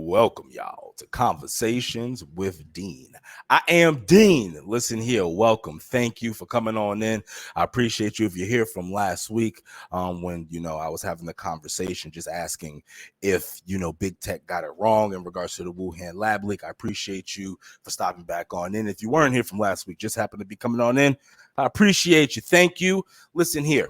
Welcome, y'all, to Conversations with Dean. I am Dean. Listen here, welcome. Thank you for coming on in. I appreciate you. If you're here from last week, when, I was having the conversation, just asking if, Big Tech got it wrong in regards to the Wuhan lab leak. I appreciate you for stopping back on in. If you weren't here from last week, just happened to be coming on in, I appreciate you. Thank you. Listen here.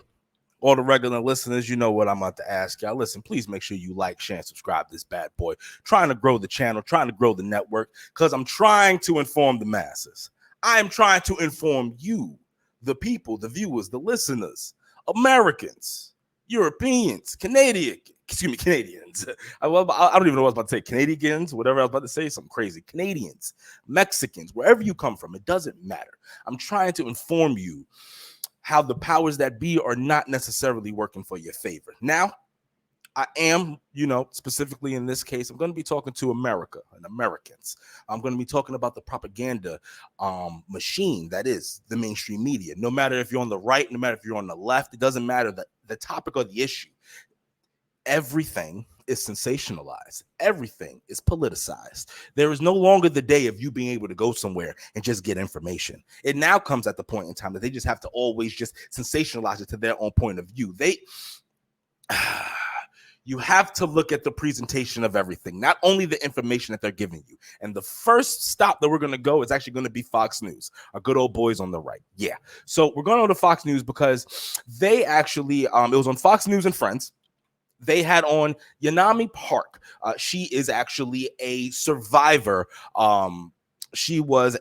All the regular listeners, you know what I'm about to ask y'all. Listen, please make sure you like, share, and subscribe to this bad boy. Trying to grow the channel, trying to grow the network, because I'm trying to inform the masses. I am trying to inform you, the people, the viewers, the listeners, Americans, Europeans, Canadians. I don't even know what I was about to say. Canadians, whatever I was about to say, something crazy. Canadians, Mexicans, wherever you come from, it doesn't matter. I'm trying to inform you how the powers that be are not necessarily working for your favor. Now, I am, specifically in this case, I'm going to be talking to America and Americans. I'm going to be talking about the propaganda machine that is the mainstream media. No matter if you're on the right, no matter if you're on the left, it doesn't matter the topic or the issue. Everything is sensationalized. Everything is politicized. There is no longer the day of you being able to go somewhere and just get information. It now comes at the point in time that they just have to always just sensationalize it to their own point of view. You have to look at the presentation of everything, not only the information that they're giving you. And the first stop that we're going to go is actually going to be Fox News, our good old boys on the right. Yeah. So we're going on to Fox News because they actually, it was on Fox News and Friends. They had on Yanami Park. She is actually a survivor. She was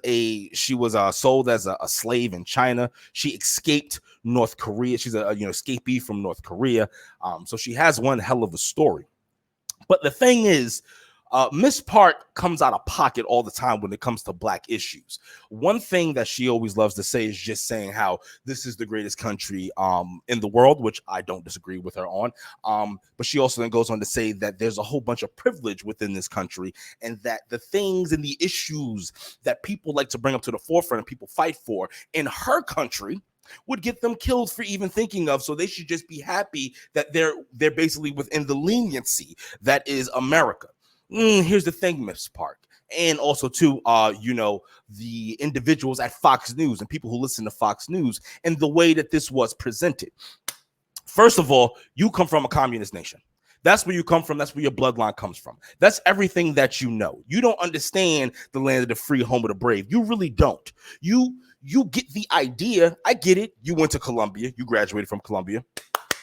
sold as a slave in China. She escaped North Korea. She's a escapee from North Korea. So she has one hell of a story. But the thing is, Miss Park comes out of pocket all the time when it comes to black issues. One thing that she always loves to say is just saying how this is the greatest country in the world, which I don't disagree with her on. But she also then goes on to say that there's a whole bunch of privilege within this country, and that the things and the issues that people like to bring up to the forefront and people fight for in her country would get them killed for even thinking of. So they should just be happy that they're basically within the leniency that is America. Here's the thing, Miss Park, and also too, the individuals at Fox News and people who listen to Fox News and the way that this was presented. First of all, you come from a communist nation. That's where you come from. That's where your bloodline comes from. That's everything that you know. You don't understand the land of the free, home of the brave. You really don't. You get the idea. I get it. You went to Columbia. You graduated from Columbia.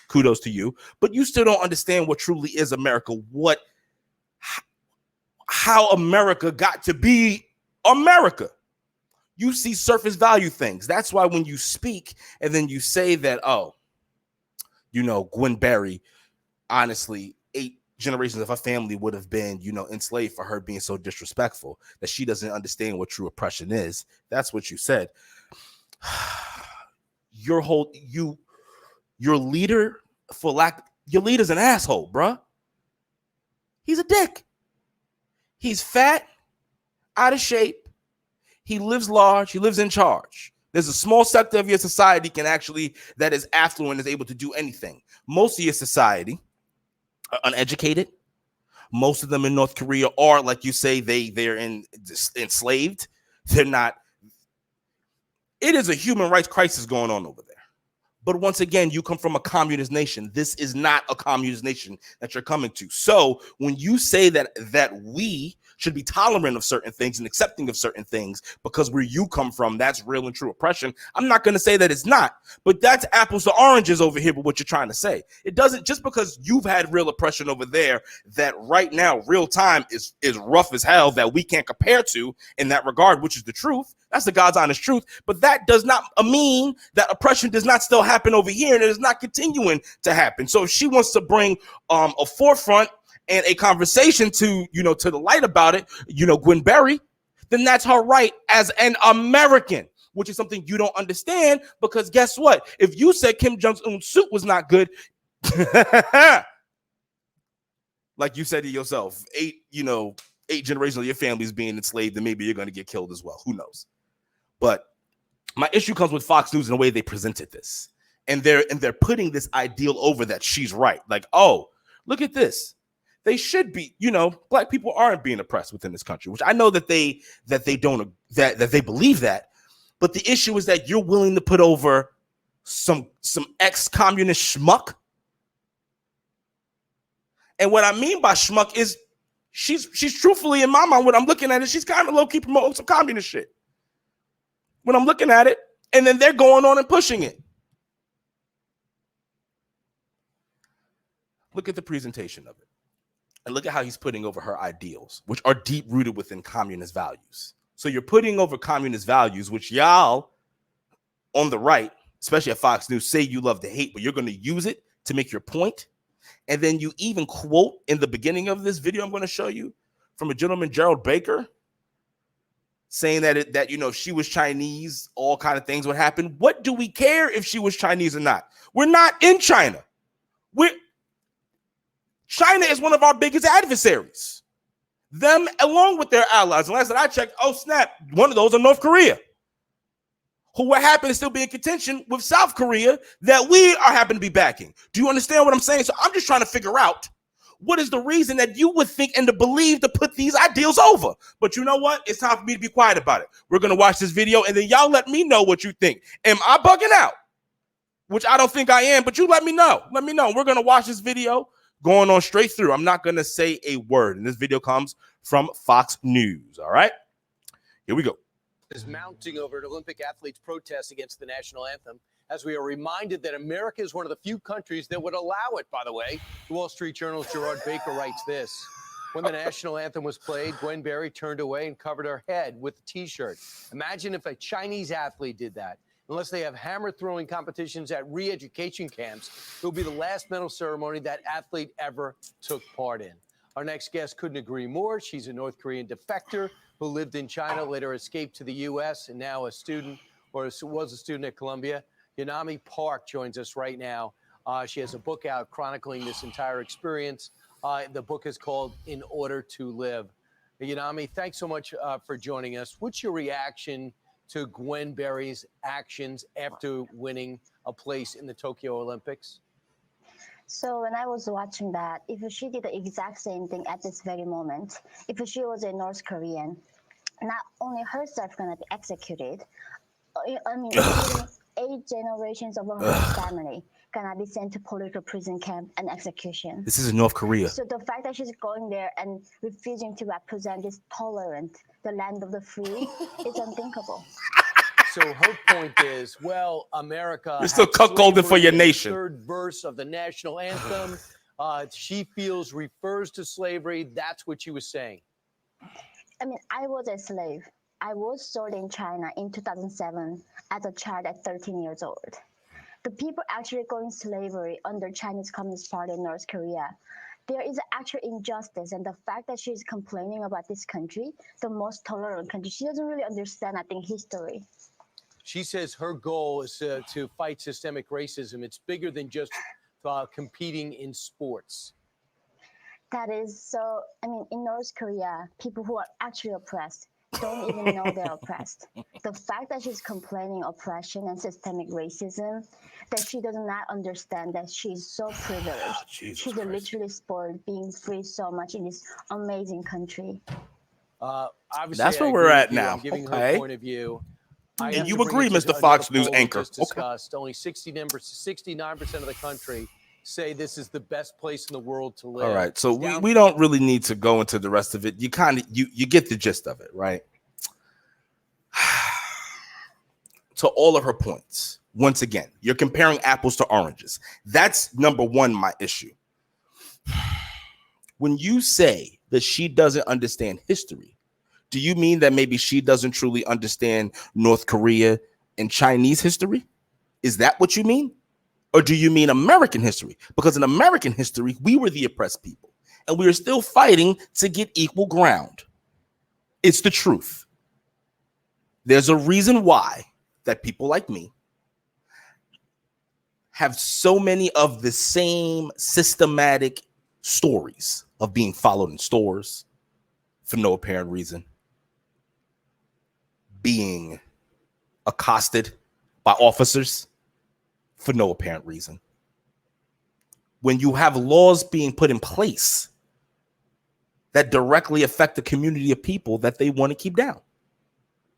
Kudos to you. But you still don't understand what truly is America. How America got to be America. You see surface value things. That's why when you speak and then you say that, Gwen Berry, honestly, 8 generations of her family would have been, enslaved for her being so disrespectful, that she doesn't understand what true oppression is. That's what you said. Your leader, your leader's an asshole, bruh. He's a dick. He's fat, out of shape. He lives large. He lives in charge. There's a small sector of your society that is affluent, is able to do anything. Most of your society are uneducated. Most of them in North Korea are, like you say, they're enslaved. They're not. It is a human rights crisis going on over there. But once again, you come from a communist nation. This is not a communist nation that you're coming to. So when you say that we should be tolerant of certain things and accepting of certain things because where you come from, that's real and true oppression, I'm not going to say that it's not. But that's apples to oranges over here with what you're trying to say. It doesn't, just because you've had real oppression over there, that right now real time is rough as hell, that we can't compare to in that regard, which is the truth. That's the God's honest truth. But that does not mean that oppression does not still happen over here, and it is not continuing to happen. So if she wants to bring a forefront and a conversation to the light about it, Gwen Berry, then that's her right as an American, which is something you don't understand, because guess what? If you said Kim Jong-un's suit was not good, like you said to yourself, 8 generations of your family is being enslaved, and maybe you're going to get killed as well. Who knows? But my issue comes with Fox News and the way they presented this. And they're putting this ideal over that she's right. Like, oh, look at this. they should be, black people aren't being oppressed within this country, which I know that they believe that. But the issue is that you're willing to put over some ex-communist schmuck. And what I mean by schmuck is she's truthfully, in my mind, when I'm looking at it, she's kind of low-key promoting some communist shit. When I'm looking at it, and then they're going on and pushing it. Look at the presentation of it. And look at how he's putting over her ideals, which are deep-rooted within communist values. So you're putting over communist values, which y'all on the right, especially at Fox News, say you love to hate, but you're going to use it to make your point. And then you even quote in the beginning of this video I'm going to show you from a gentleman, Gerald Baker, saying that if she was Chinese, all kind of things would happen. What do we care if she was Chinese or not? We're not in China. China is one of our biggest adversaries. Them, along with their allies. And last that I checked, oh snap, one of those are North Korea, who will happen to still be in contention with South Korea that we are happen to be backing. Do you understand what I'm saying? So I'm just trying to figure out what is the reason that you would think and to believe to put these ideals over. But you know what? It's time for me to be quiet about it. We're going to watch this video, and then y'all let me know what you think. Am I bugging out? Which I don't think I am, but you let me know. Let me know. We're going to watch this video going on straight through. I'm not going to say a word. And this video comes from Fox News. All right. Here we go. Is mounting over an Olympic athletes' protest against the national anthem, as we are reminded that America is one of the few countries that would allow it, by the way. The Wall Street Journal's Gerard Baker writes this. When the national anthem was played, Gwen Berry turned away and covered her head with a T-shirt. Imagine if a Chinese athlete did that. Unless they have hammer-throwing competitions at re-education camps, it will be the last medal ceremony that athlete ever took part in. Our next guest couldn't agree more. She's a North Korean defector who lived in China, later escaped to the U.S., and now was a student at Columbia. Yanami Park joins us right now. She has a book out chronicling this entire experience. The book is called In Order to Live. Yanami, thanks so much for joining us. What's your reaction to Gwen Berry's actions after winning a place in the Tokyo Olympics? So when I was watching that, if she did the exact same thing at this very moment, if she was a North Korean, not only herself gonna be executed, I mean, 8 generations of her family gonna be sent to political prison camp and execution. This is in North Korea. So the fact that she's going there and refusing to represent this tolerant, the land of the free, is unthinkable. So her point is, well, America. You're still cuckolding for your nation. Third verse of the national anthem, she feels refers to slavery. That's what she was saying. I mean, I was a slave. I was sold in China in 2007 as a child at 13 years old. The people actually going slavery under Chinese Communist Party in North Korea. There is actual injustice, and the fact that she's complaining about this country, the most tolerant country, she doesn't really understand, I think, history. She says her goal is to fight systemic racism. It's bigger than just competing in sports. That is so, I mean, in North Korea, people who are actually oppressed don't even know they're oppressed. The fact that she's complaining oppression and systemic racism, that she does not understand that she's so privileged. She's literally spoiled, being free so much in this amazing country. Obviously, that's where we're at now. I'm giving her point of view. And you agree, Mr. Fox News anchor. Discussed. Only 69% of the country say this is the best place in the world to live. All right, so we don't really need to go into the rest of it. You kind of you get the gist of it, right? To all of her points, once again, you're comparing apples to oranges. That's number one, my issue. When you say that she doesn't understand history, do you mean that maybe she doesn't truly understand North Korea and Chinese history? Is that what you mean? Or do you mean American history? Because in American history, we were the oppressed people, and we are still fighting to get equal ground. It's the truth. There's a reason why that people like me have so many of the same systematic stories of being followed in stores for no apparent reason, being accosted by officers for no apparent reason. When you have laws being put in place that directly affect the community of people that they want to keep down.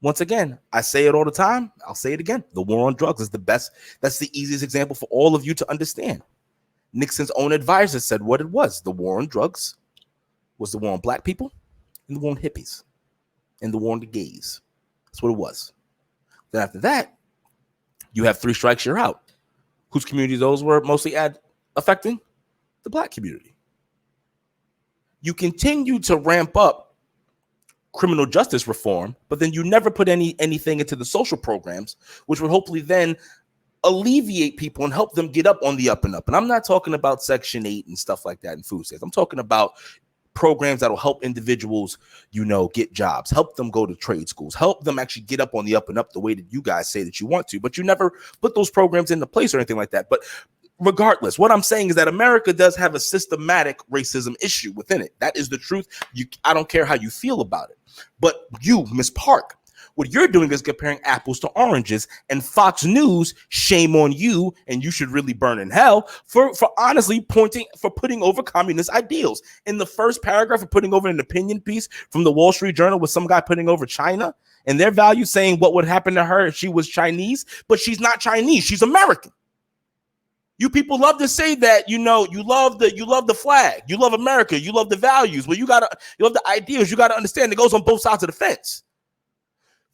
Once again, I say it all the time. I'll say it again. The war on drugs is the best. That's the easiest example for all of you to understand. Nixon's own advisor said what it was. The war on drugs was the war on black people and the war on hippies and the war on the gays. That's what it was. Then after that, you have 3 strikes, you're out. Whose communities those were mostly affecting? The black community. You continue to ramp up criminal justice reform, but then you never put anything into the social programs, which would hopefully then alleviate people and help them get up on the up and up. And I'm not talking about Section 8 and stuff like that in food stamps. I'm talking about programs that will help individuals, get jobs, help them go to trade schools, help them actually get up on the up and up the way that you guys say that you want to, but you never put those programs into place or anything like that. But regardless, what I'm saying is that America does have a systematic racism issue within it. That is the truth. I don't care how you feel about it. But you, Ms. Park, what you're doing is comparing apples to oranges, and Fox News, shame on you, and you should really burn in hell for honestly putting over communist ideals. In the first paragraph of putting over an opinion piece from the Wall Street Journal with some guy putting over China and their values, saying what would happen to her if she was Chinese, but she's not Chinese, she's American. You people love to say that, you love the flag, you love America, you love the values. Well, you love the ideals. You got to understand it goes on both sides of the fence.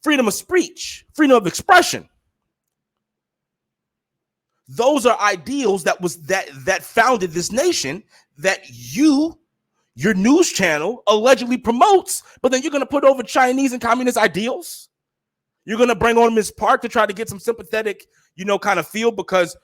Freedom of speech, freedom of expression. Those are ideals that founded this nation that your news channel allegedly promotes, but then you're going to put over Chinese and communist ideals. You're going to bring on Ms. Park to try to get some sympathetic, kind of feel because,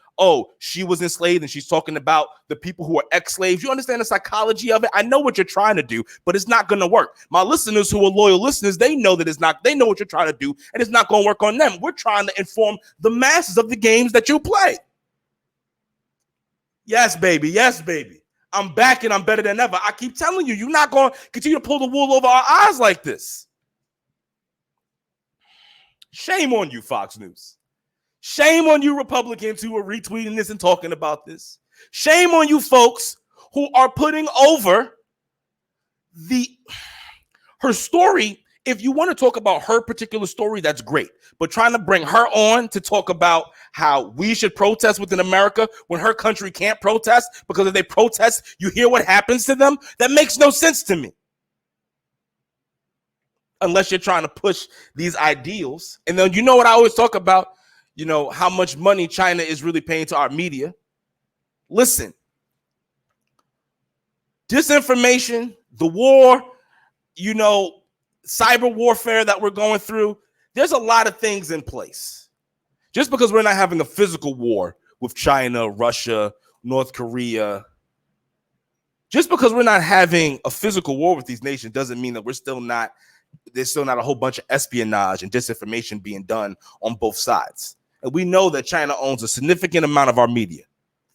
she was enslaved and she's talking about the people who are ex-slaves. You understand the psychology of it? I know what you're trying to do, but it's not going to work. My listeners who are loyal listeners, they know that they know what you're trying to do, and it's not going to work on them. We're trying to inform the masses of the games that you play. Yes, baby. Yes, baby. I'm back and I'm better than ever. I keep telling you, you're not going to continue to pull the wool over our eyes like this. Shame on you, Fox News. Shame on you, Republicans who are retweeting this and talking about this. Shame on you folks who are putting over her story. If you want to talk about her particular story, that's great. But trying to bring her on to talk about how we should protest within America when her country can't protest, because if they protest, you hear what happens to them, that makes no sense to me. Unless you're trying to push these ideals. And then what I always talk about, how much money China is really paying to our media. Listen, disinformation, the war, cyber warfare that we're going through, there's a lot of things in place. Just because we're not having a physical war with China, Russia, North Korea, just because we're not having a physical war with these nations doesn't mean that there's still not a whole bunch of espionage and disinformation being done on both sides. And we know that China owns a significant amount of our media.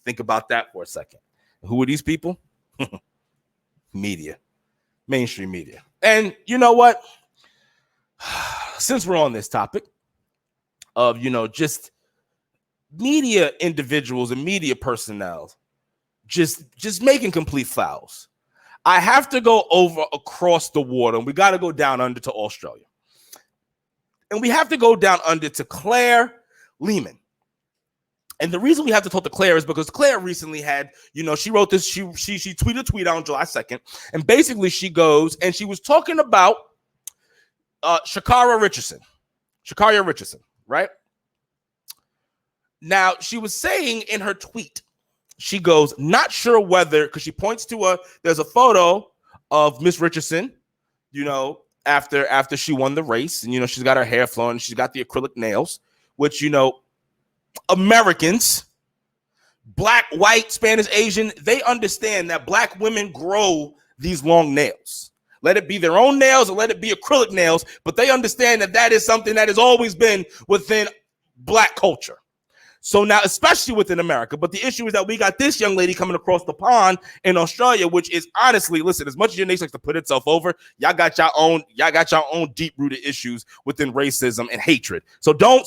Think about that for a second. Who are these people? Media, mainstream media. And you know what? Since we're on this topic of, just media individuals and media personnel just making complete fouls, I have to go over across the water, and we got to go down under to Australia. And we have to go down under to Claire Lehman. And the reason we have to talk to Claire is because Claire recently had, she wrote this, she tweeted a tweet out on July 2nd. And basically she goes and she was talking about Sha'carri Richardson, right? Now, she was saying in her tweet, she goes, not sure whether, because she points to there's a photo of Miss Richardson, after she won the race. And, she's got her hair flowing. She's got the acrylic nails, which, Americans, black, white, Spanish, Asian, they understand that black women grow these long nails. Let it be their own nails or let it be acrylic nails, but they understand that is something that has always been within black culture. So now, especially within America, but the issue is that we got this young lady coming across the pond in Australia, which is honestly, listen, as much as your nation likes to put itself over, y'all got your own deep-rooted issues within racism and hatred. So don't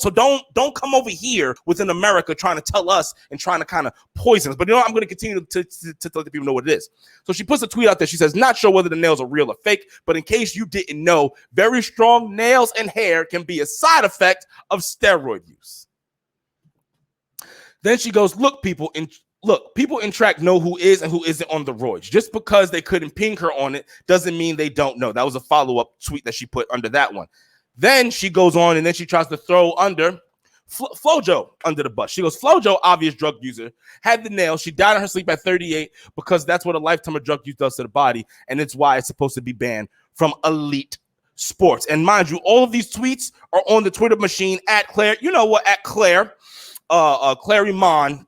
come over here within America trying to tell us and trying to kind of poison us. But I'm going to continue to let the people know what it is. So she puts a tweet out there. She says, not sure whether the nails are real or fake, but in case you didn't know, very strong nails and hair can be a side effect of steroid use. Then she goes, look, people in track know who is and who isn't on the roids. Just because they couldn't ping her on it doesn't mean they don't know. That was a follow-up tweet that she put under that one. Then she goes on and then she tries to throw under Flojo under the bus. She goes, Flojo, obvious drug user, had the nails. She died in her sleep at 38 because that's what a lifetime of drug use does to the body, and it's why it's supposed to be banned from elite sports. And mind you, all of these tweets are on the Twitter machine at Claire. You know what? At Claire. Clary Mon,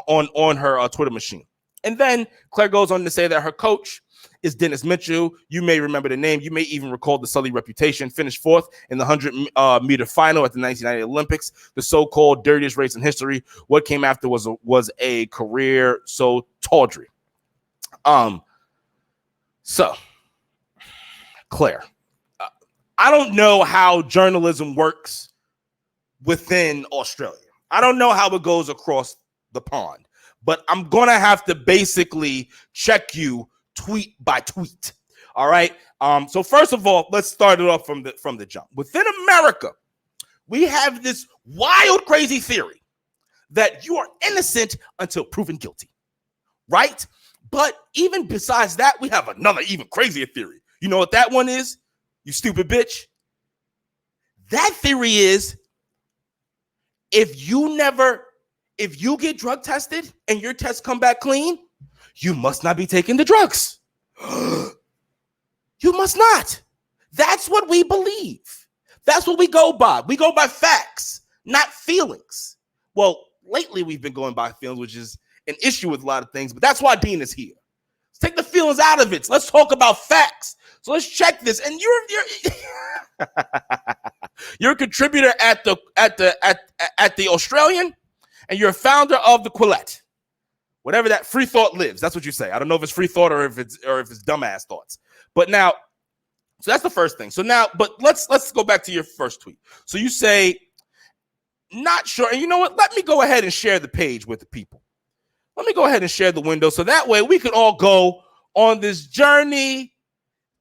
on her Twitter machine. And then Claire goes on to say that her coach is Dennis Mitchell. You may remember the name. You may even recall the sully reputation. Finished fourth in the 100-meter final at the 1990 Olympics, the so-called dirtiest race in history. What came after was a career so tawdry. So, Claire, I don't know how journalism works within Australia. I don't know how it goes across the pond, but I'm going to have to basically check you tweet by tweet. All right. So first of all, let's start it off from the jump. Within America, we have this wild, crazy theory that you are innocent until proven guilty. Right. But even besides that, we have another even crazier theory. You know what that one is? You stupid bitch. That theory is, if you get drug tested and your tests come back clean, you must not be taking the drugs. You must not. That's what we believe. That's what we go by. We go by facts, not feelings. Well, lately we've been going by feelings, which is an issue with a lot of things, but that's why Dean is here. Let's take the feelings out of it. Let's talk about facts. So let's check this. And you're a contributor at the Australian, and you're a founder of the Quillette. Whatever that free thought lives. That's what you say. I don't know if it's free thought or if it's dumbass thoughts. But now, so that's the first thing. So now, but let's go back to your first tweet. So you say, not sure. And you know what? Let me go ahead and share the page with the people. Let me go ahead and share the window so that way we can all go on this journey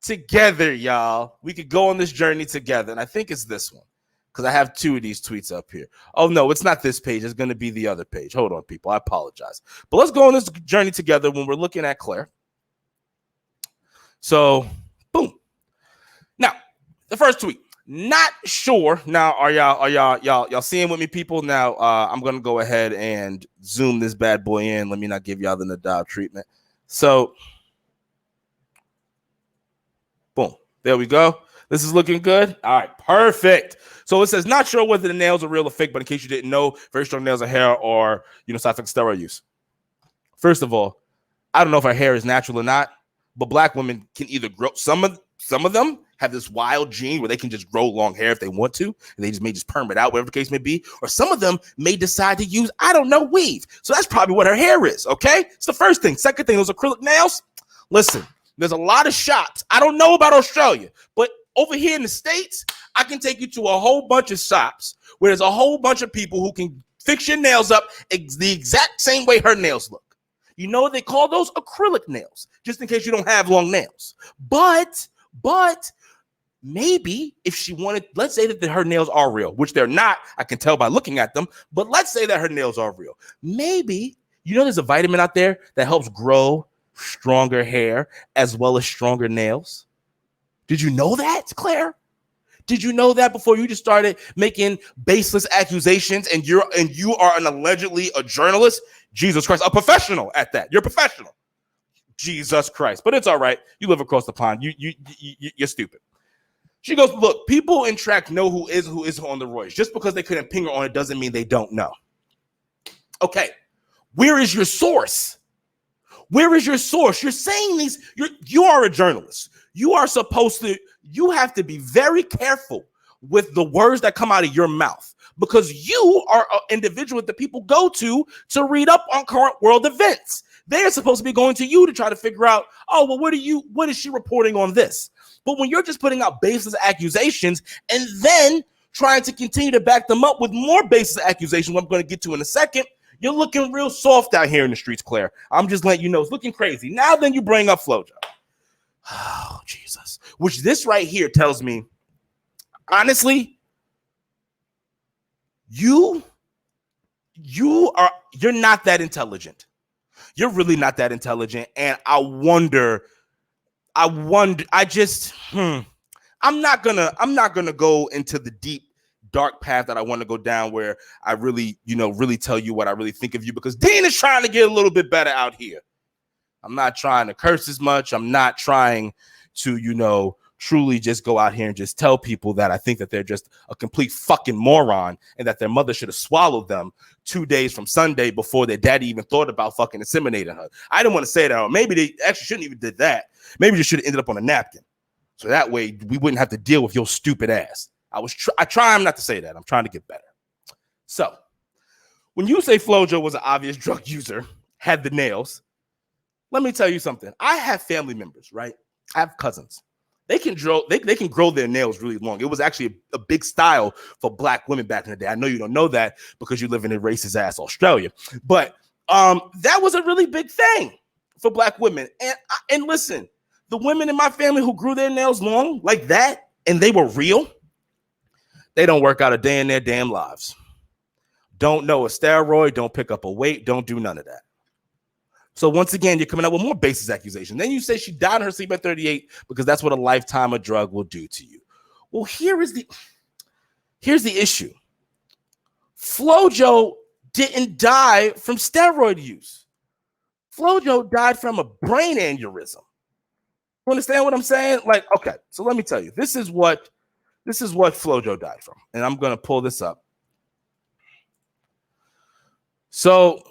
together, y'all. We could go on this journey together. And I think it's this one because I have two of these tweets up here. Oh, no, it's not this page. It's going to be the other page. Hold on, people. I apologize. But let's go on this journey together when we're looking at Claire. So, boom. Now, the first tweet. Not sure. Now, are y'all seeing with me, people? Now, I'm going to go ahead and zoom this bad boy in. Let me not give y'all the Nadab treatment. So, boom. There we go. This is looking good. All right, perfect. So it says, not sure whether the nails are real or fake, but in case you didn't know, very strong nails or hair or, side effect steroid use. First of all, I don't know if our hair is natural or not, but black women can either grow. Some of them have this wild gene where they can just grow long hair if they want to, and they may just perm it out, whatever the case may be. Or some of them may decide to use, weave. So that's probably what her hair is, okay? It's the first thing. Second thing, those acrylic nails. Listen, there's a lot of shops. I don't know about Australia, but over here in the States, I can take you to a whole bunch of shops where there's a whole bunch of people who can fix your nails up the exact same way her nails look. You know what they call those? Acrylic nails, just in case you don't have long nails. But maybe if she wanted, let's say that her nails are real, which they're not, I can tell by looking at them, but let's say that her nails are real. Maybe, there's a vitamin out there that helps grow stronger hair as well as stronger nails. Did you know that, Claire? Did you know that before you just started making baseless accusations and you are allegedly a journalist? Jesus Christ, a professional at that. You're a professional. Jesus Christ. But it's all right. You live across the pond. You're stupid. She goes, look, people in track know who is on the roids. Just because they couldn't ping her on it doesn't mean they don't know. Okay. Where is your source? Where is your source? You're saying you are a journalist. You are supposed to, you have to be very careful with the words that come out of your mouth, because you are an individual that people go to read up on current world events. They're supposed to be going to you to try to figure out, oh, well, what is she reporting on this? But when you're just putting out baseless accusations and then trying to continue to back them up with more baseless accusations, what I'm going to get to in a second, you're looking real soft out here in the streets, Claire. I'm just letting you know it's looking crazy. Now then you bring up FloJo. Oh, Jesus. Which this right here tells me, honestly, you're not that intelligent. You're really not that intelligent. And I'm not gonna go into the deep, dark path that I want to go down, where I really tell you what I really think of you, because Dean is trying to get a little bit better out here. I'm not trying to curse as much. I'm not trying to, truly just go out here and just tell people that I think that they're just a complete fucking moron and that their mother should have swallowed them 2 days from Sunday before their daddy even thought about fucking inseminating her. I didn't want to say that. Or maybe they actually shouldn't even did that. Maybe they should have ended up on a napkin. So that way we wouldn't have to deal with your stupid ass. I try not to say that. I'm trying to get better. So when you say FloJo was an obvious drug user, had the nails, let me tell you something. I have family members, right? I have cousins. They can grow their nails really long. It was actually a big style for black women back in the day. I know you don't know that because you live in a racist ass Australia, but that was a really big thing for black women. And listen, the women in my family who grew their nails long like that and they were real, they don't work out a day in their damn lives. Don't know a steroid, don't pick up a weight, don't do none of that. So once again, you're coming up with more baseless accusations. Then you say she died in her sleep at 38 because that's what a lifetime of drug will do to you. Well, here's the issue. FloJo didn't die from steroid use. FloJo died from a brain aneurysm. You understand what I'm saying? Like, okay, so let me tell you. This is what FloJo died from. And I'm going to pull this up. So,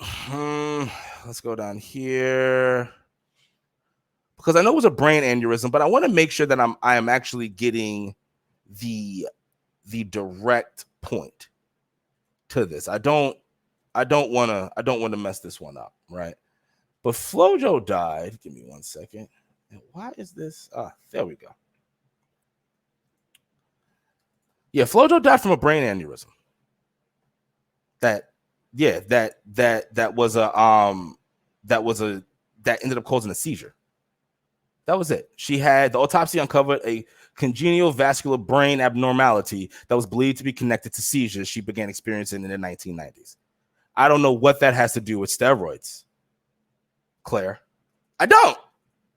let's go down here, because I know it was a brain aneurysm, but I want to make sure that I am actually getting the direct point to this. I don't want to mess this one up, right? But FloJo died. Give me 1 second. And why is this? There we go. Yeah, FloJo died from a brain aneurysm. That ended up causing a seizure. That was it. The autopsy uncovered a congenital vascular brain abnormality that was believed to be connected to seizures she began experiencing in the 1990s. I don't know what that has to do with steroids, Claire. I don't.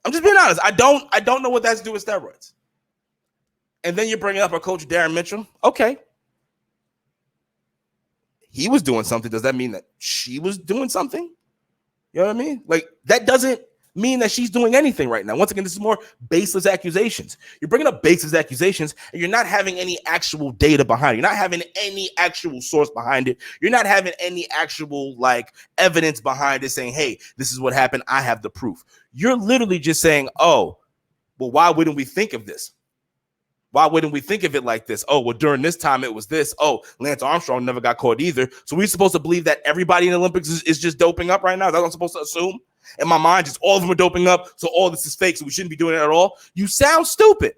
I'm just being honest. I don't know what that has to do with steroids. And then you're bringing up our coach, Darren Mitchell. Okay. He was doing something. Does that mean that she was doing something? You know what I mean? Like, that doesn't mean that she's doing anything right now. Once again, this is more baseless accusations. You're bringing up baseless accusations and you're not having any actual data behind it. You're not having any actual source behind it. You're not having any actual evidence behind it saying, hey, this is what happened. I have the proof. You're literally just saying, oh, well, why wouldn't we think of this? Why wouldn't we think of it like this? Oh, well, during this time, it was this. Oh, Lance Armstrong never got caught either. So we're supposed to believe that everybody in the Olympics is just doping up right now? Is that what I'm supposed to assume? In my mind, just all of them are doping up, so all this is fake, so we shouldn't be doing it at all? You sound stupid.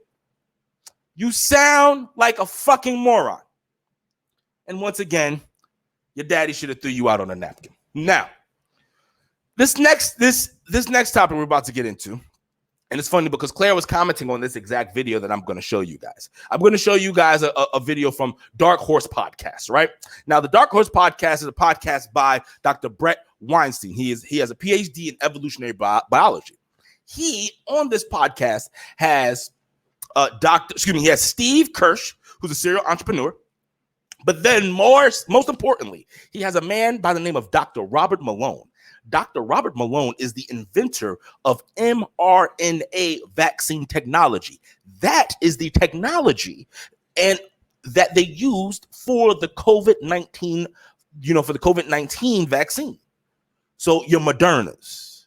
You sound like a fucking moron. And once again, your daddy should have threw you out on a napkin. Now, this next topic we're about to get into, and it's funny because Claire was commenting on this exact video that I'm going to show you guys. I'm going to show you guys a video from Dark Horse Podcast, right? Now, the Dark Horse Podcast is a podcast by Dr.Bret Weinstein. He has a PhD in evolutionary biology. He, on this podcast, has he has Steve Kirsch, who's a serial entrepreneur. But then most importantly, he has a man by the name of Dr. Robert Malone. Dr. Robert Malone is the inventor of mRNA vaccine technology. That is the technology and that they used for the COVID-19, for the COVID-19 vaccine. So your Modernas,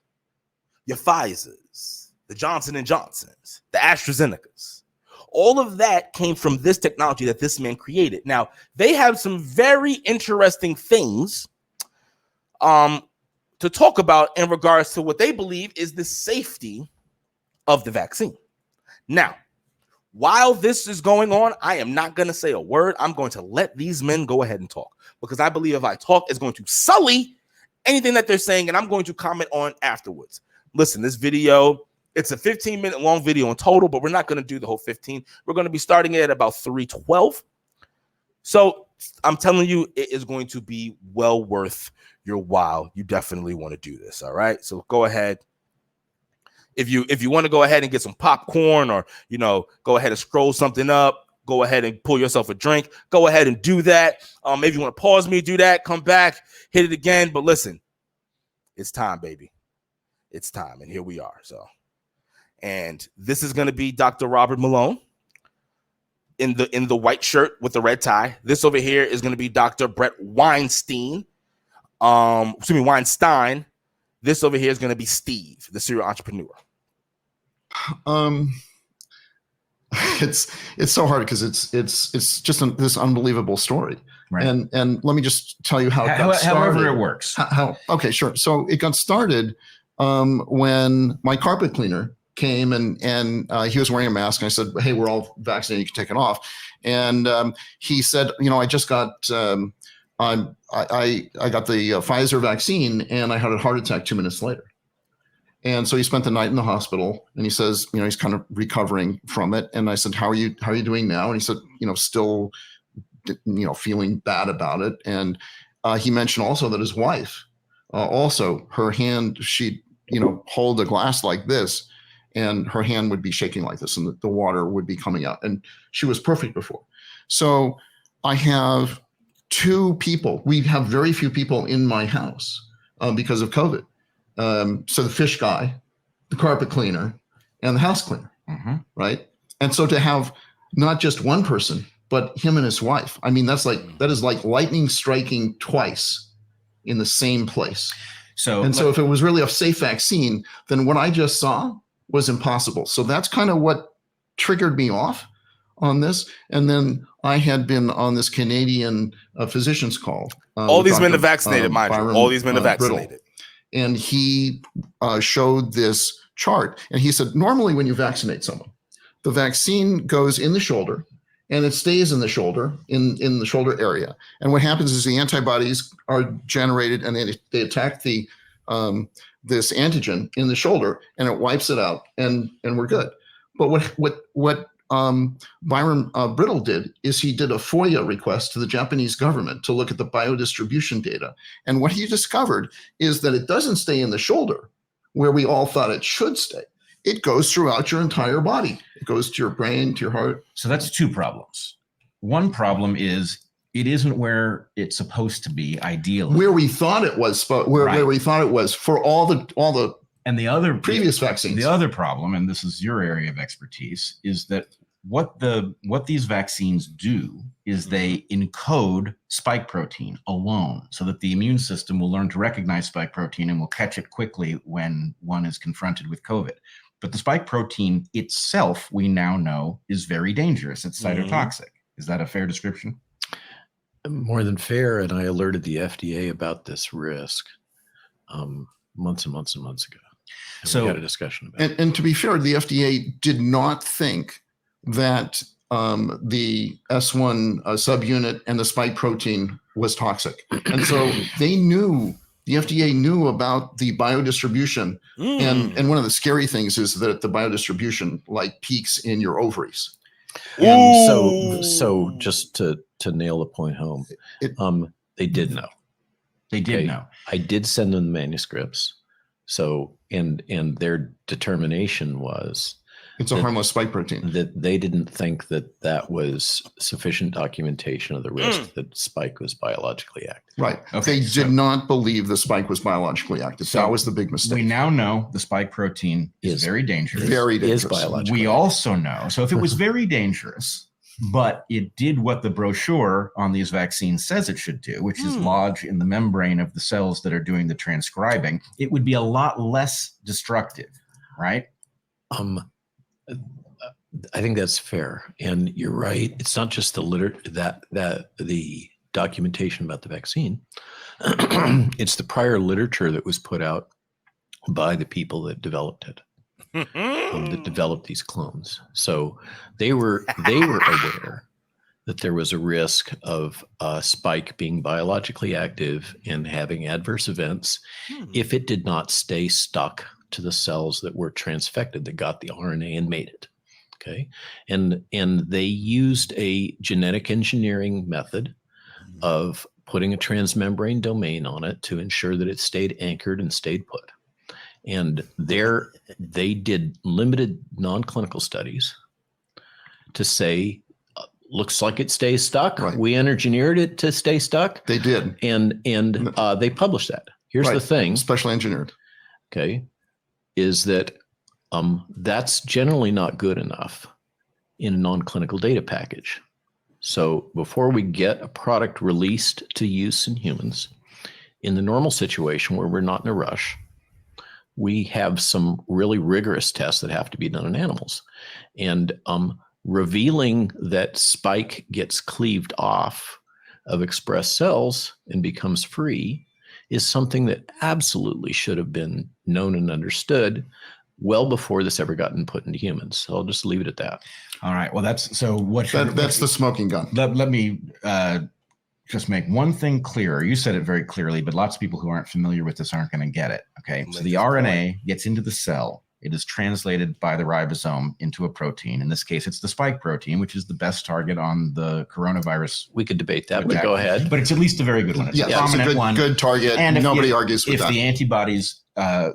your Pfizers, the Johnson & Johnsons, the AstraZenecas, All of that came from this technology that this man created. Now, they have some very interesting things to talk about in regards to what they believe is the safety of the vaccine. Now, while this is going on, I am not going to say a word. I'm going to let these men go ahead and talk, because I believe if I talk, it's going to sully anything that they're saying, and I'm going to comment on afterwards. Listen, this video, it's a 15-minute long video in total, but we're not going to do the whole 15. We're going to be starting it at about 3:12. So I'm telling you, it is going to be well worth your while. You definitely want to do this. All right. So go ahead. If you want to go ahead and get some popcorn, or, go ahead and scroll something up, go ahead and pull yourself a drink. Go ahead and do that. Maybe you want to pause me, do that, come back, hit it again. But listen, it's time, baby. It's time. And here we are. And this is going to be Dr. Robert Malone in the white shirt with the red tie. This over here is going to be Dr.Bret Weinstein. Weinstein. This over here is going to be Steve, the serial entrepreneur. It's so hard because it's just this unbelievable story. Right. And let me just tell you how it got started. However it works. Okay, sure. So it got started when my carpet cleaner came and he was wearing a mask. And I said, hey, we're all vaccinated. You can take it off. And he said, I just got I got the Pfizer vaccine and I had a heart attack 2 minutes later. And so he spent the night in the hospital, and he says, he's kind of recovering from it. And I said, how are you doing now? And he said, still, feeling bad about it. And he mentioned also that his wife, also her hand, she'd, hold a glass like this, and her hand would be shaking like this, and the water would be coming out. And she was perfect before. So I have two people. We have very few people in my house because of COVID. So the fish guy, the carpet cleaner, and the house cleaner, right? And so to have not just one person, but him and his wife, I mean, that is like lightning striking twice in the same place. So if it was really a safe vaccine, then what I just saw was impossible. So that's kind of what triggered me off on this. And then I had been on this Canadian physician's call. All these men are vaccinated, mind you. All these men are vaccinated. Brittle. And he showed this chart. And he said, normally when you vaccinate someone, the vaccine goes in the shoulder and it stays in the shoulder, in the shoulder area. And what happens is the antibodies are generated and they attack the this antigen in the shoulder, and it wipes it out, and we're good. But what Byron Brittle did is he did a FOIA request to the Japanese government to look at the biodistribution data. And what he discovered is that it doesn't stay in the shoulder where we all thought it should stay. It goes throughout your entire body. It goes to your brain, to your heart. So that's two problems. One problem is it isn't where it's supposed to be ideally. Where we thought it was, where we thought it was for all the and the other previous vaccines. The other problem, and this is your area of expertise, is that what these vaccines do is they encode spike protein alone, so that the immune system will learn to recognize spike protein and will catch it quickly when one is confronted with COVID. But the spike protein itself, we now know, is very dangerous. It's cytotoxic. Is that a fair description? More than fair, and I alerted the FDA about this risk months and months and months ago. And so we had a discussion about it. And to be fair, the FDA did not think that the S1 subunit and the spike protein was toxic. And so they knew, the FDA knew about the biodistribution. And one of the scary things is that the biodistribution like peaks in your ovaries. And so just to nail the point home, they did know. They did know. I did send them the manuscripts. So, and their determination was it's a harmless spike protein. That they didn't think that was sufficient documentation of the risk that spike was biologically active. Right. Okay, they did not believe the spike was biologically active. So that was the big mistake. We now know the spike protein is very dangerous. Very dangerous. Is biologically we also know, so if it was very dangerous, but it did what the brochure on these vaccines says it should do, which is lodge in the membrane of the cells that are doing the transcribing, it would be a lot less destructive, right? I think that's fair, and you're right. It's not just the documentation about the vaccine. It's the prior literature that was put out by the people that developed it, that developed these clones. So they were aware that there was a risk of a spike being biologically active and having adverse events if it did not stay stuck to the cells that were transfected, that got the RNA and made it. Okay. And they used a genetic engineering method of putting a transmembrane domain on it to ensure that it stayed anchored and stayed put. And they did limited non-clinical studies to say, looks like it stays stuck. Right. We engineered it to stay stuck. They did. And they published that. Here's Right. the thing. Specially engineered. Okay. Is that that's generally not good enough in a non-clinical data package. So before we get a product released to use in humans, in the normal situation where we're not in a rush, we have some really rigorous tests that have to be done in animals. And revealing that spike gets cleaved off of expressed cells and becomes free is something that absolutely should have been known and understood well before this ever gotten put into humans. So I'll just leave it at that. All right. Well, that's That's the smoking gun. Let me just make one thing clearer. You said it very clearly, but lots of people who aren't familiar with this aren't going to get it. Okay. So the RNA gets into the cell. It is translated by the ribosome into a protein. In this case, it's the spike protein, which is the best target on the coronavirus. We could debate that, but go ahead. But it's at least a very good one. It's a prominent one. Good target. And nobody argues with that. If the antibodies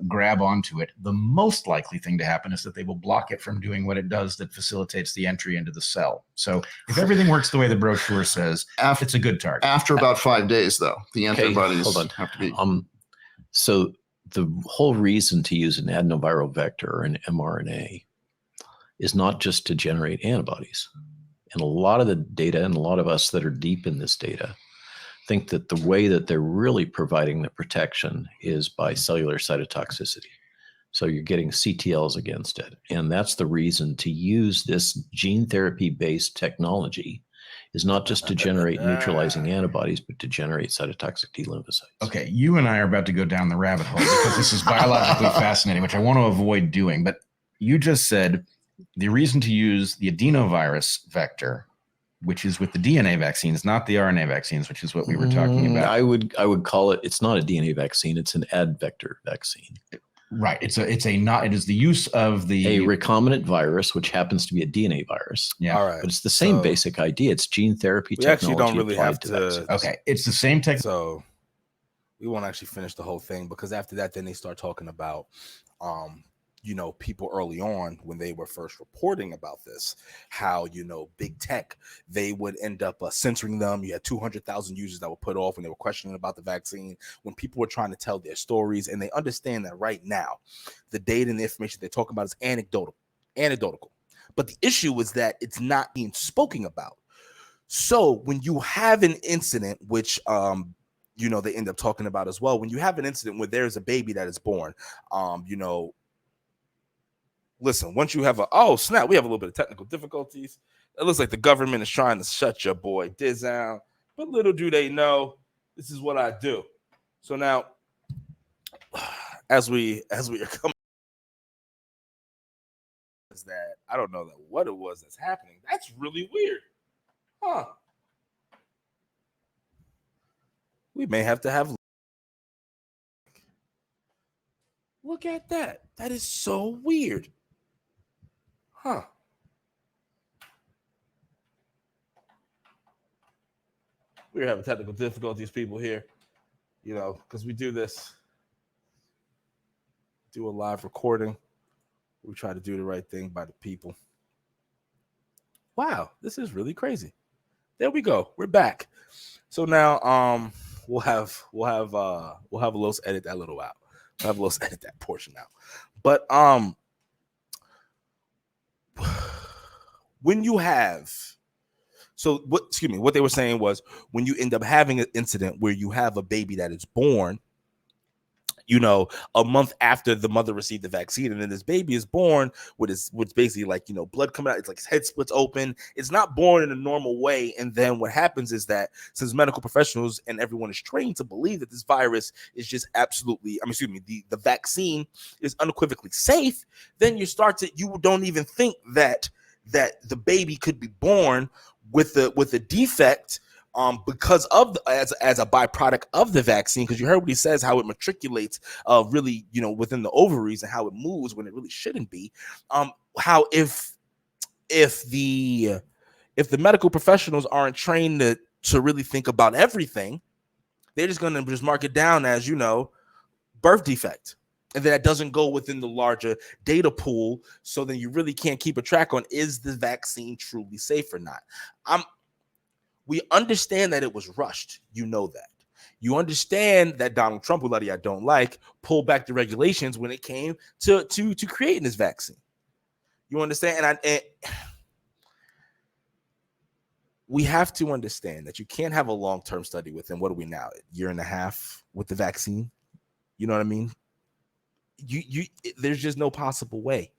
grab onto it, the most likely thing to happen is that they will block it from doing what it does that facilitates the entry into the cell. So if everything works the way the brochure says, it's a good target. After about 5 days, though, the antibodies have to be. So the whole reason to use an adenoviral vector or an mRNA is not just to generate antibodies. And a lot of the data and a lot of us that are deep in this data think that the way that they're really providing the protection is by cellular cytotoxicity. So you're getting CTLs against it. And that's the reason to use this gene therapy-based technology is not just to generate neutralizing antibodies, but to generate cytotoxic T lymphocytes. Okay, you and I are about to go down the rabbit hole because this is biologically fascinating, which I want to avoid doing. But you just said the reason to use the adenovirus vector, which is with the DNA vaccines, not the RNA vaccines, which is what we were talking about. I would call it. It's not a DNA vaccine. It's an ad vector vaccine. Right. It is the use of a recombinant virus, which happens to be a DNA virus. Yeah. All right. But it's the same basic idea. It's gene therapy technology. We actually don't really have to okay. It's the same tech. So we won't actually finish the whole thing because after that, then they start talking about, people early on when they were first reporting about this, how, big tech, they would end up censoring them. You had 200,000 users that were put off when they were questioning about the vaccine, when people were trying to tell their stories. And they understand that right now, the data and the information they're talking about is anecdotal. But the issue is that it's not being spoken about. So when you have an incident, which, they end up talking about as well, when you have an incident where there's a baby that is born, listen, once you have we have a little bit of technical difficulties. It looks like the government is trying to shut your boy Diz down, but little do they know, this is what I do. So now, as we are coming, is that I don't know what it was that's happening. That's really weird, huh? We may have to have. Look at that. That is so weird. Huh. We're having technical difficulties, people here, because we do a live recording. We try to do the right thing by the people. Wow, this is really crazy. There we go. We're back. So now we'll have a little edit that little out. We'll have a little edit that portion out. But when you have, what they were saying was when you end up having an incident where you have a baby that is born a month after the mother received the vaccine, and then this baby is born with what's basically like, blood coming out. It's like his head splits open. It's not born in a normal way. And then what happens is that since medical professionals and everyone is trained to believe that this virus is just absolutely, the vaccine is unequivocally safe, then you don't even think that the baby could be born with a defect because of as a byproduct of the vaccine, because you heard what he says, how it matriculates really, within the ovaries, and how it moves when it really shouldn't be. How if the medical professionals aren't trained to really think about everything, they're just going to just mark it down as, birth defect. And then that doesn't go within the larger data pool. So then you really can't keep a track on, is the vaccine truly safe or not? We understand that it was rushed. That. You understand that Donald Trump, who I don't like, pulled back the regulations when it came to creating this vaccine. You understand? And we have to understand that you can't have a long-term study within, what are we now, a year and a half with the vaccine? You know what I mean? There's just no possible way,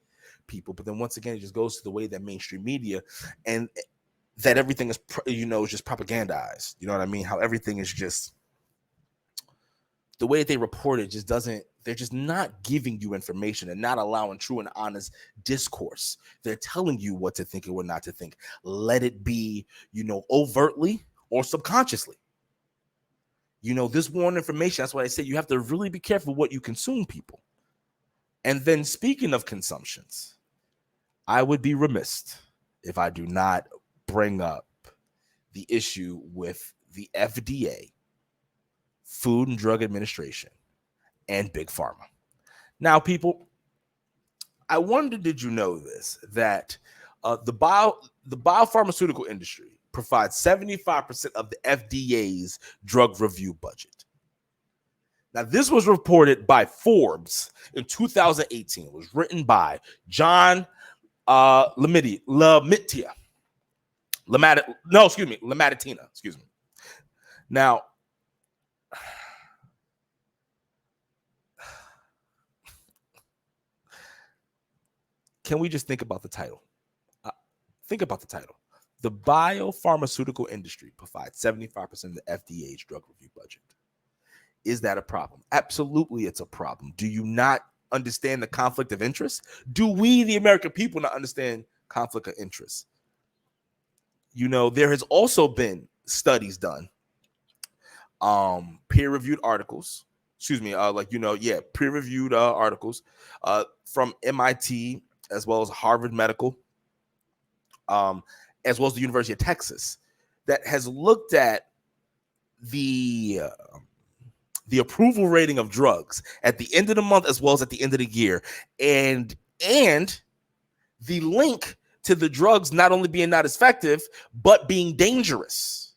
people. But then once again, it just goes to the way that mainstream media and that everything is, just propagandized. You know what I mean? How everything is just the way they report it just doesn't, they're just not giving you information and not allowing true and honest discourse. They're telling you what to think and what not to think. Let it be, overtly or subconsciously. This warning information, that's why I say you have to really be careful what you consume, people. And then speaking of consumptions, I would be remiss if I do not bring up the issue with the FDA, Food and Drug Administration, and Big Pharma. Now, people, I wonder, did you know this, that the biopharmaceutical industry provides 75% of the FDA's drug review budget? Now, this was reported by Forbes in 2018. It was written by John Lamatitina. Now, can we just think about the title? Think about the title. The biopharmaceutical industry provides 75% of the FDA's drug review budget. Is that a problem? Absolutely, it's a problem. Do you not understand the conflict of interest? Do we, the American people, not understand conflict of interest? There has also been studies done, peer-reviewed articles, peer-reviewed articles from MIT, as well as Harvard Medical, as well as the University of Texas, that has looked at the approval rating of drugs at the end of the month as well as at the end of the year, and the link to the drugs not only being not as effective, but being dangerous.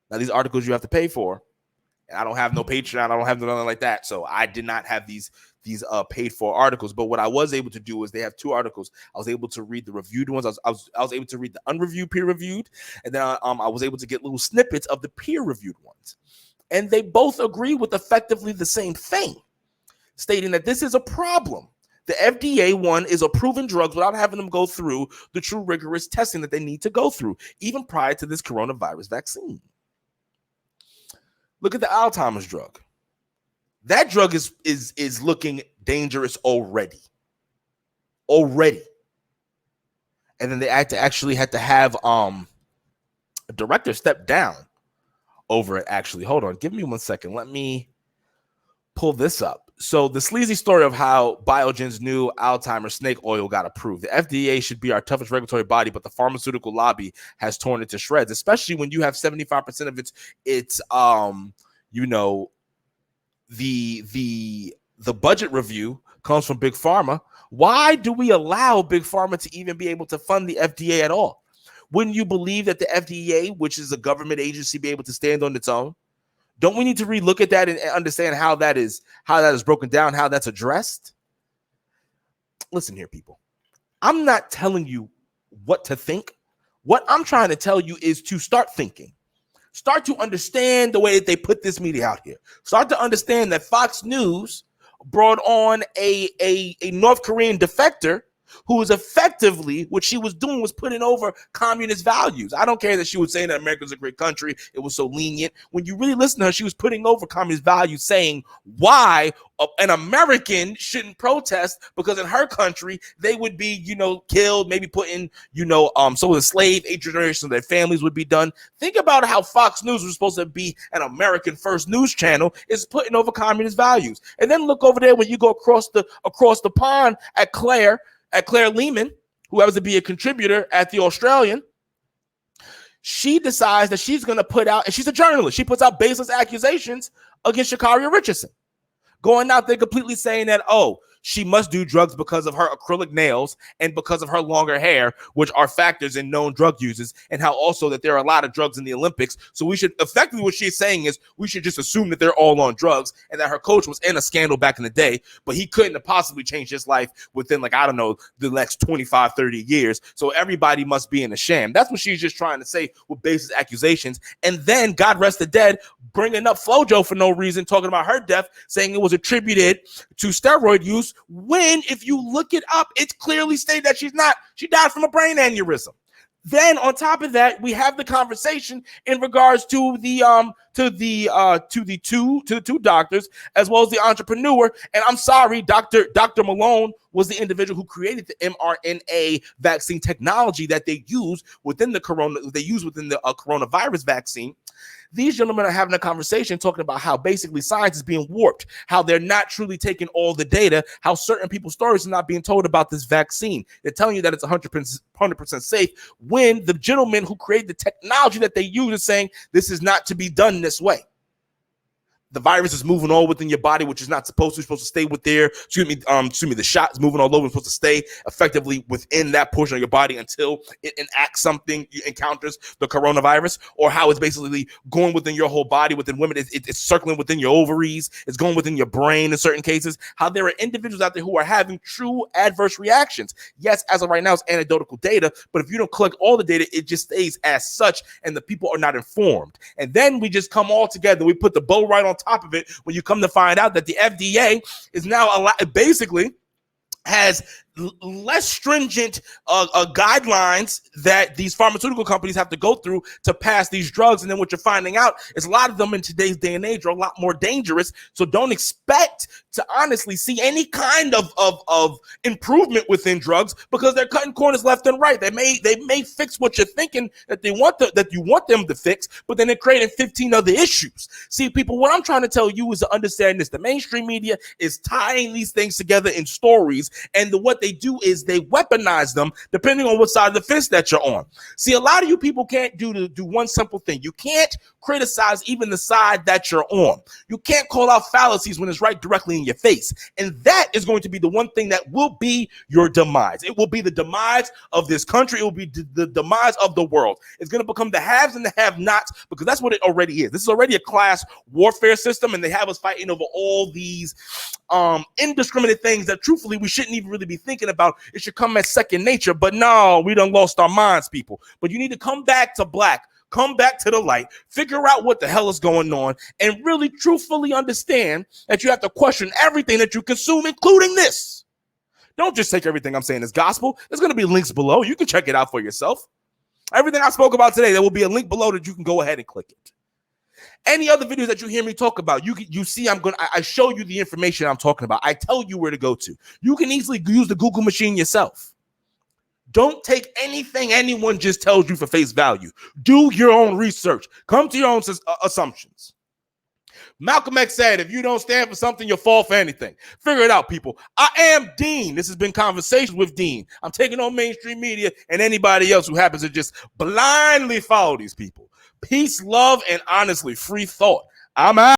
Now, these articles you have to pay for. And I don't have no Patreon. I don't have nothing like that. So I did not have these paid for articles. But what I was able to do is they have two articles. I was able to read the reviewed ones. I was able to read the unreviewed, peer reviewed, and then I was able to get little snippets of the peer reviewed ones. And they both agree with effectively the same thing, stating that this is a problem. The FDA one is approving drugs without having them go through the true rigorous testing that they need to go through, even prior to this coronavirus vaccine. Look at the Alzheimer's drug. That drug is looking dangerous already. And then they actually had to have a director step down over it, actually. Hold on. Give me 1 second. Let me pull this up. So the sleazy story of how Biogen's new Alzheimer's snake oil got approved. The FDA should be our toughest regulatory body, but the pharmaceutical lobby has torn it to shreds, especially when you have 75% of its the budget review comes from Big Pharma. Why do we allow Big Pharma to even be able to fund the FDA at all? Wouldn't you believe that the FDA, which is a government agency, be able to stand on its own? Don't we need to relook at that and understand how that is broken down, how that's addressed? Listen here, people. I'm not telling you what to think. What I'm trying to tell you is to start thinking. Start to understand the way that they put this media out here. Start to understand that Fox News brought on a North Korean defector who was effectively, what she was doing was putting over communist values. I don't care that she was saying that America's a great country. It was so lenient. When you really listen to her, she was putting over communist values, saying why an American shouldn't protest, because in her country, they would be, killed, maybe put in, so enslaved, 8 generations of their families would be done. Think about how Fox News was supposed to be an American first news channel, is putting over communist values. And then look over there when you go across the pond at Claire Lehman, who happens to be a contributor at the Australian. She decides that she's going to put out, and she's a journalist, she puts out baseless accusations against Sha'carri Richardson, going out there completely saying that, she must do drugs because of her acrylic nails and because of her longer hair, which are factors in known drug users, and how also that there are a lot of drugs in the Olympics. So we should, effectively what she's saying is, we should just assume that they're all on drugs, and that her coach was in a scandal back in the day, but he couldn't have possibly changed his life within, the next 25, 30 years. So everybody must be in a sham. That's what she's just trying to say with baseless accusations. And then, God rest the dead, bringing up Flojo for no reason, talking about her death, saying it was attributed to steroid use, when, if you look it up, it's clearly stated that she died from a brain aneurysm. Then on top of that, we have the conversation in regards to the two doctors, as well as the entrepreneur. And I'm sorry, Dr. Malone was the individual who created the mRNA vaccine technology that they use within the coronavirus vaccine. These gentlemen are having a conversation talking about how basically science is being warped, how they're not truly taking all the data, how certain people's stories are not being told about this vaccine. They're telling you that it's 100% safe, when the gentleman who created the technology that they use is saying this is not to be done this way. The virus is moving all within your body, which is not supposed to. It's supposed to stay with the shot is moving all over. It's supposed to stay effectively within that portion of your body until it enacts something, encounters the coronavirus, or how it's basically going within your whole body. Within women, it's circling within your ovaries. It's going within your brain in certain cases. How there are individuals out there who are having true adverse reactions. Yes, as of right now, it's anecdotal data, but if you don't collect all the data, it just stays as such, and the people are not informed. And then we just come all together. We put the bow right on top of it when you come to find out that the FDA is now basically has less stringent guidelines that these pharmaceutical companies have to go through to pass these drugs. And then what you're finding out is a lot of them in today's day and age are a lot more dangerous. So don't expect to honestly see any kind of improvement within drugs, because they're cutting corners left and right. They may fix what you're thinking that you want them to fix, but then they're creating 15 other issues. See, people, what I'm trying to tell you is to understand this. The mainstream media is tying these things together in stories, and what they do is they weaponize them depending on what side of the fence that you're on. See, a lot of you people can't do one simple thing. You can't criticize even the side that you're on. You can't call out fallacies when it's right directly in your face. And that is going to be the one thing that will be your demise. It will be the demise of this country. It will be the demise of the world. It's going to become the haves and the have-nots, because that's what it already is. This is already a class warfare system, and they have us fighting over all these indiscriminate things that truthfully we shouldn't even really be thinking about. It should come as second nature, but no, we done lost our minds, people. But you need to come back to black, come back to the light, figure out what the hell is going on, and really truthfully understand that you have to question everything that you consume, including this. Don't just take everything I'm saying as gospel. There's going to be links below. You can check it out for yourself. Everything I spoke about today, there will be a link below that you can go ahead and click it. Any other videos that you hear me talk about, you see I show you the information I'm talking about. I tell you where to go to. You can easily use the Google machine yourself. Don't take anything anyone just tells you for face value. Do your own research. Come to your own assumptions. Malcolm X said, if you don't stand for something, you'll fall for anything. Figure it out, people. I am Dean. This has been Conversations with Dean. I'm taking on mainstream media and anybody else who happens to just blindly follow these people. Peace, love, and honestly, free thought. I'm out.